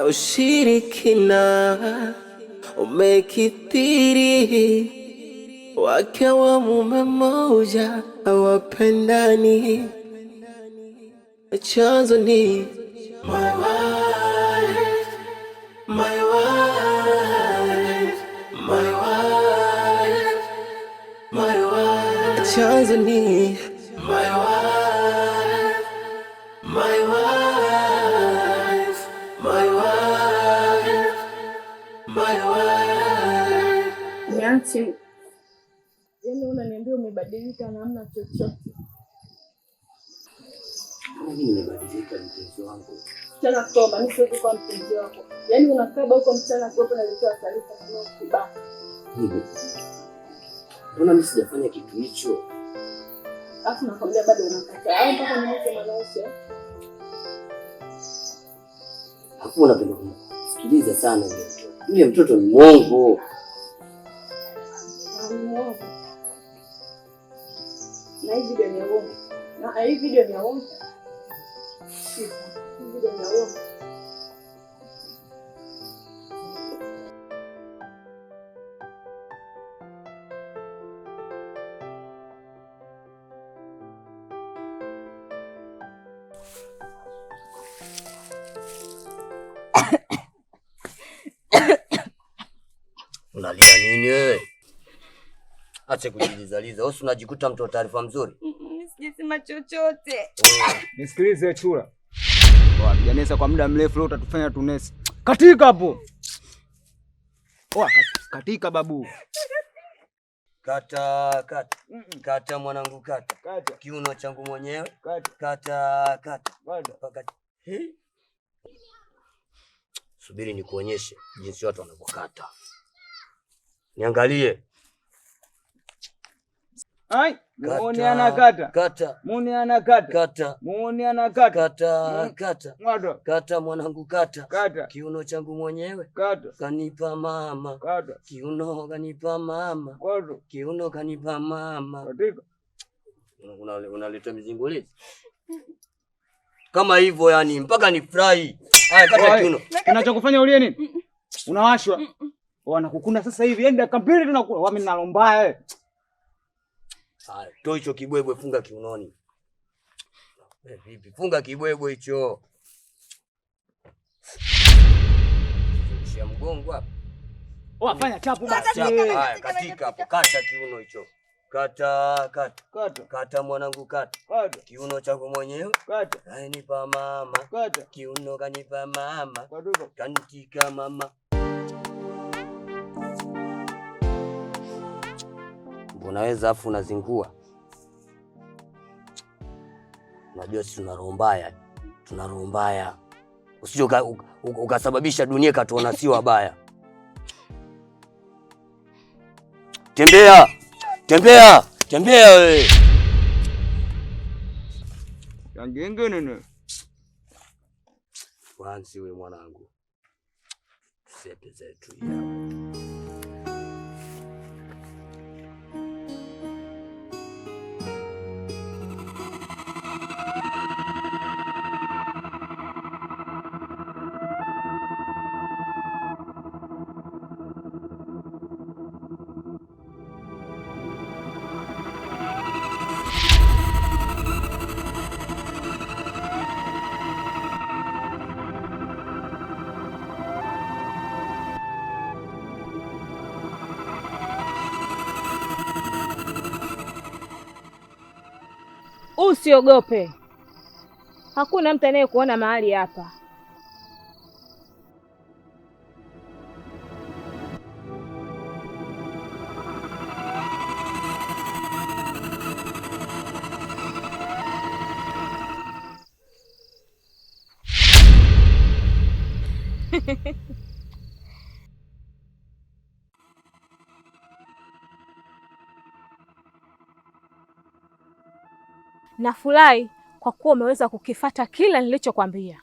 na ushirikina umekithiri, wake wa mume mmoja hawapendani, chanzo ni my wife, my wife, my wife, my wife, chanzo ni my wife, my wife, my wife, my wife. Niache. Yaani unaniambia umebadilika na hamna chochote. Mimi nimebadilika mpenzi wangu. Tena toba, mimi siwezi kuwa mpenzi wako. Yaani unakaba huko mchana kuopo na litoa taarifa kwa kibaya. Mbona mimi sijafanya kitu hicho? Alafu nakwambia bado unakataa. Au mpaka niache maisha. Hapo unapenda kusikiliza sana yule mtoto. Yule mtoto ni mwongo. Mwongo. Na hii video ni uongo. Na hii video ni uongo. Hii video ni uongo. Unalia nini wewe? Acha kujilizaliza. Wewe unajikuta mtu wa taarifa mzuri. Mimi sijasema chochote. Nisikilize chura. Janesa kwa muda mrefu leo utatufanya tunesi. Katika hapo. Katika babu. Kata mwanangu kata. Kiuno changu mwenyewe. Kata. Subiri nikuonyeshe jinsi watu wanavyokata. Niangalie. Ai, muone anakata. Kata. Muone anakata. Kata. Muone anakata. Kata. Mwado. Kata mwanangu kata. Kata. Kiuno changu mwenyewe. Kata. Kanipa mama. Kata. Kiuno kanipa mama. Kata. Kiuno kanipa mama. Katika. Unaleta mizingulisi. Kama hivyo yani mpaka ni fry. Haya kata kiuno. Unachokufanya ulie nini? Unawashwa. Wanakukuna sasa hivi. Yaani dakika mbili tunakula. Wami nalomba wewe. Haya, toa hicho kibwebwe funga kiunoni. Vipi? Funga kibwebwe hicho. Shia mgongo hapa. Fanya chapu basi. Haya, katika hapo. Kata kiuno hicho. Kata mwanangu kata. Kiuno chako mwenyewe. Haya nipa mama. Kiuno kanipa mama. Kanika mama. Unaweza afu unazingua. Unajua sisi tuna roho mbaya. Usije ukasababisha dunia katuona si wabaya. Tembea wewe. Yangenge nene. Wanzi wewe mwanangu. Sepe zetu ya. Usiogope. Hakuna mtu anayekuona mahali hapa. Nafurahi kwa kuwa umeweza kukifata kila nilichokwambia.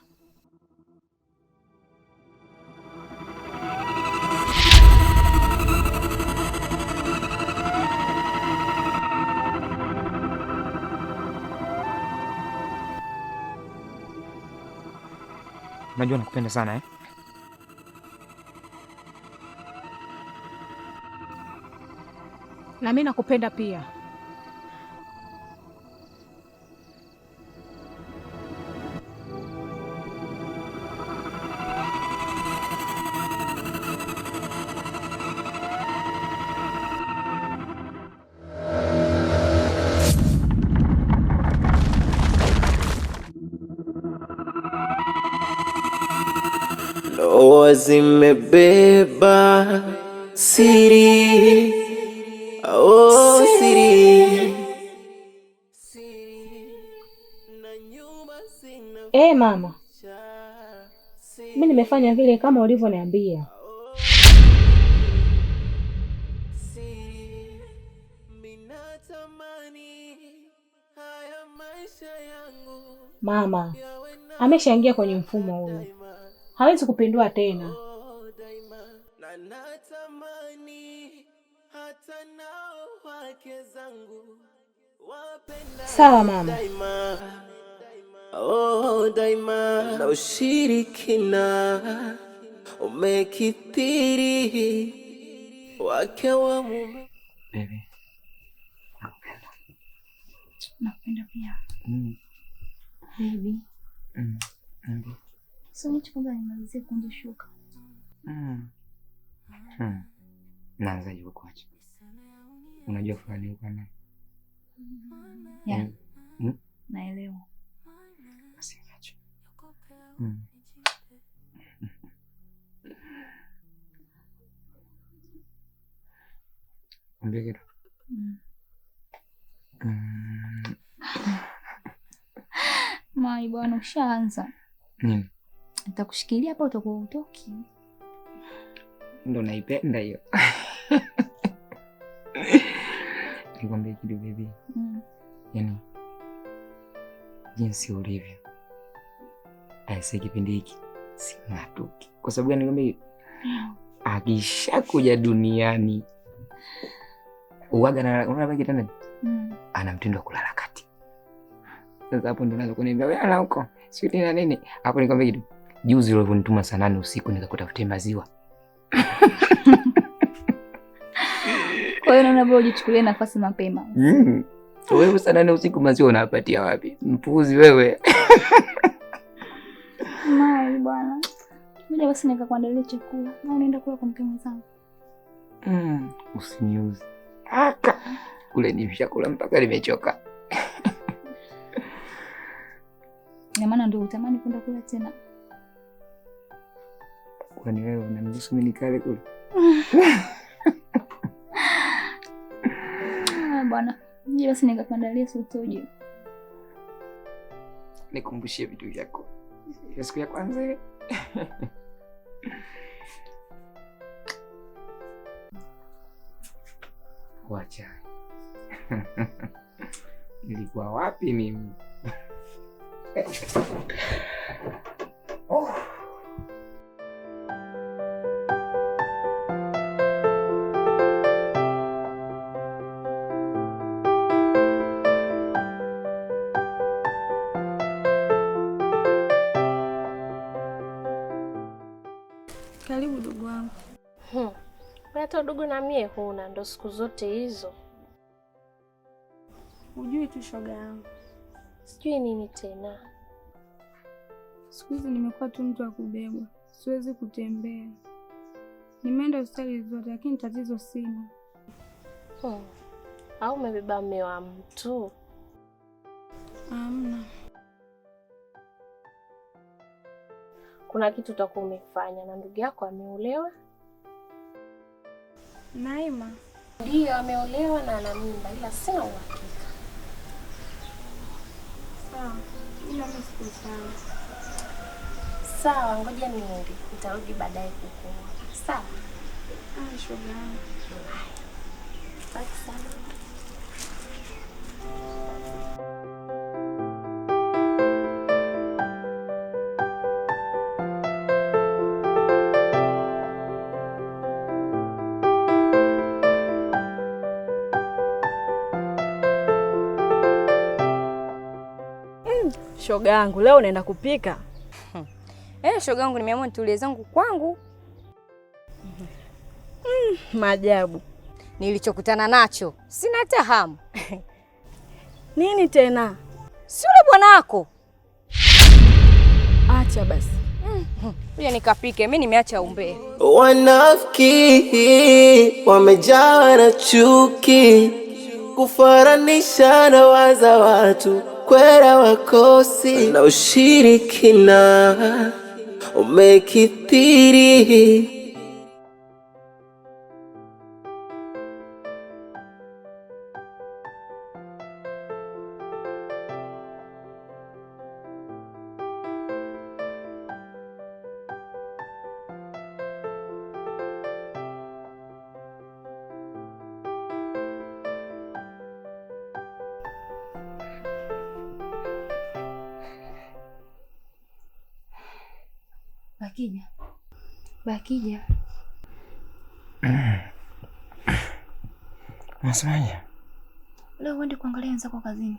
Najua nakupenda sana Na mimi nakupenda pia. Ndoa zimebeba siri, oh siri. Mama, mimi nimefanya vile kama ulivyoniambia. Mama ameshaingia kwenye mfumo huo, hawezi kupindua tena. Sawa mama. Oh daima na ushirikina umekithiri wake wa mume. Baby, nakupenda pia. Baby. So nichukua nimalizie kunja shuka. Naanza juu kwacha. Unajua fulani uko na. Yeah. Naelewa. Asiache. Mbege. Mai bwana ushaanza. Nini? Nitakushikilia hapa utakuwa utoki. Ndo naipenda hiyo. Nikwambie kitu baby. Yaani jinsi ulivyo. Aise kipindi hiki si ngatuki. Kwa sababu gani nikwambie akishakuja duniani uwaga na unabaki kitandani. Ana mtindo wa kulala kati. Sasa hapo ndo naanza kuniambia wewe ala huko. Sio tena nini? Hapo nikwambia kitu. Juzi ulivyonituma saa 8 usiku nikakutafutia maziwa. Kwa hiyo naona bora ujichukulie nafasi mapema. Wewe saa 8 usiku maziwa unapatia wapi? Mpuzi wewe. Mai bwana. Mimi basi nikakuandalia chakula. Na unaenda kula kwa mke mwenzangu. Usiniuze. Aka. Kule nimeshakula mpaka nimechoka. Na maana ndio utamani kwenda kula tena. Kwani wewe unaniruhusu mimi nikale kule? Bwana, mimi basi nikakuandalia sotoji. Nikumbushie vitu vyako. Siku ya kwanza ile. Wacha. Nilikuwa wapi mimi? Karibu ndugu wangu. Hata ndugu na mie huna, ndo siku zote hizo. Ujui tu shoga yangu. Sijui nini tena. Siku hizi nimekuwa tu mtu wa kubebwa. Siwezi kutembea. Nimeenda hospitali zote lakini tatizo sina. Au umebeba mume wa mtu? Hamna. Kuna kitu utakuwa umefanya na ndugu yako ameolewa? Naima. Ndio ameolewa na ana mimba ila sina uhakika. Sawa. Ila mimi siku sana. Sawa, ngoja niende. Nitarudi baadaye kukuona. Sawa. Shoga yangu. Bye sana. Shoga yangu, leo unaenda kupika? Shoga yangu nimeamua nitulie zangu kwangu. Maajabu. nilichokutana nacho sina hata hamu. Nini tena? Si yule bwana wako. Acha basi. Kuja nikapike, mimi nimeacha umbea. Wanafiki wamejawa na chuki, kufananisha na waza watu, kwera wakosi na ushirikina umekithiri. Bakija. Unasemaje? Leo uende kuangalia wenzako kazini.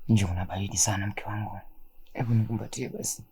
Nje kuna baridi sana mke wangu. Hebu nikumbatie basi.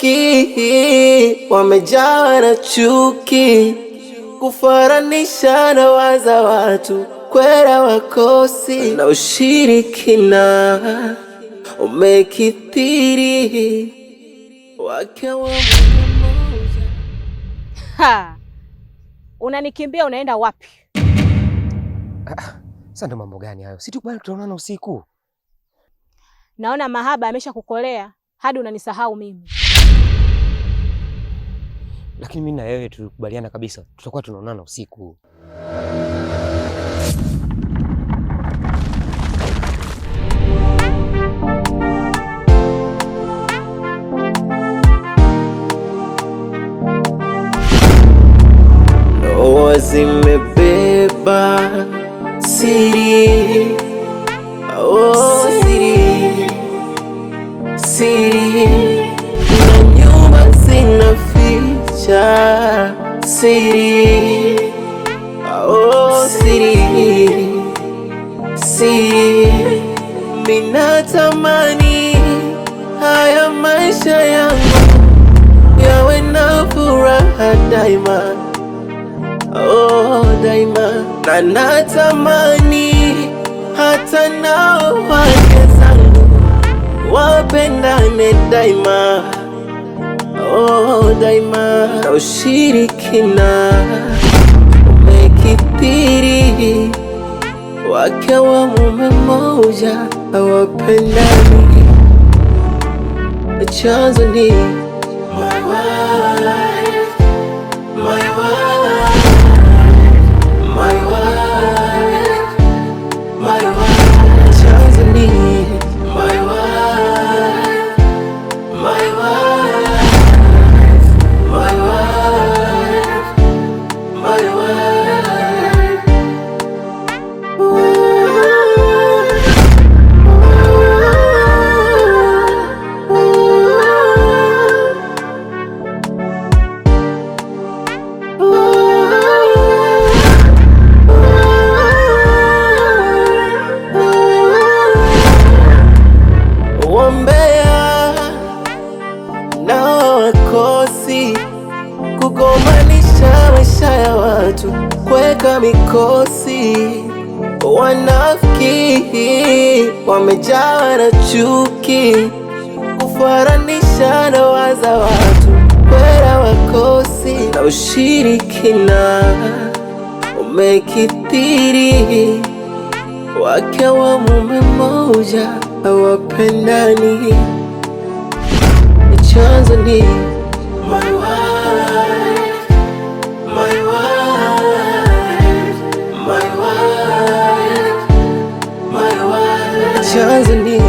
Wanafiki wamejawa na chuki, kufananisha na waza watu, kwera wakosi na ushirikina umekithiri. Wakawa mmoja. Unanikimbia unaenda wapi? Sasa ndo mambo gani hayo? Si tukubali tutaonana usiku. Naona mahaba ameshakukolea hadi unanisahau mimi. Lakini mimi na wewe tulikubaliana kabisa tutakuwa tunaonana usiku. Ndoa zimebeba siri, siri na nyumba zinaficha siri, siri. Minatamani haya maisha yangu yawe na furaha daima, daima. Na natamani hata nao wake zangu wapendane daima, daima. Na ushirikina umekithiri, wake wa mume mmoja hawapendani. Chanzo ni my wife, my wife, my wife, my wife. Chanzo ni my wife, my wife, my wife, my wife. Wambea na wakosi kugomanisha maisha ya watu, kweka mikosi. Wanafiki wamejawa na chuki, kufananisha na waza watu, kwera wakosi na ushirikina umekithiri. wake wa mume mmoja hawapendani. Chanzo ni my wife, my wife, my wife, my wife. Chanzo ni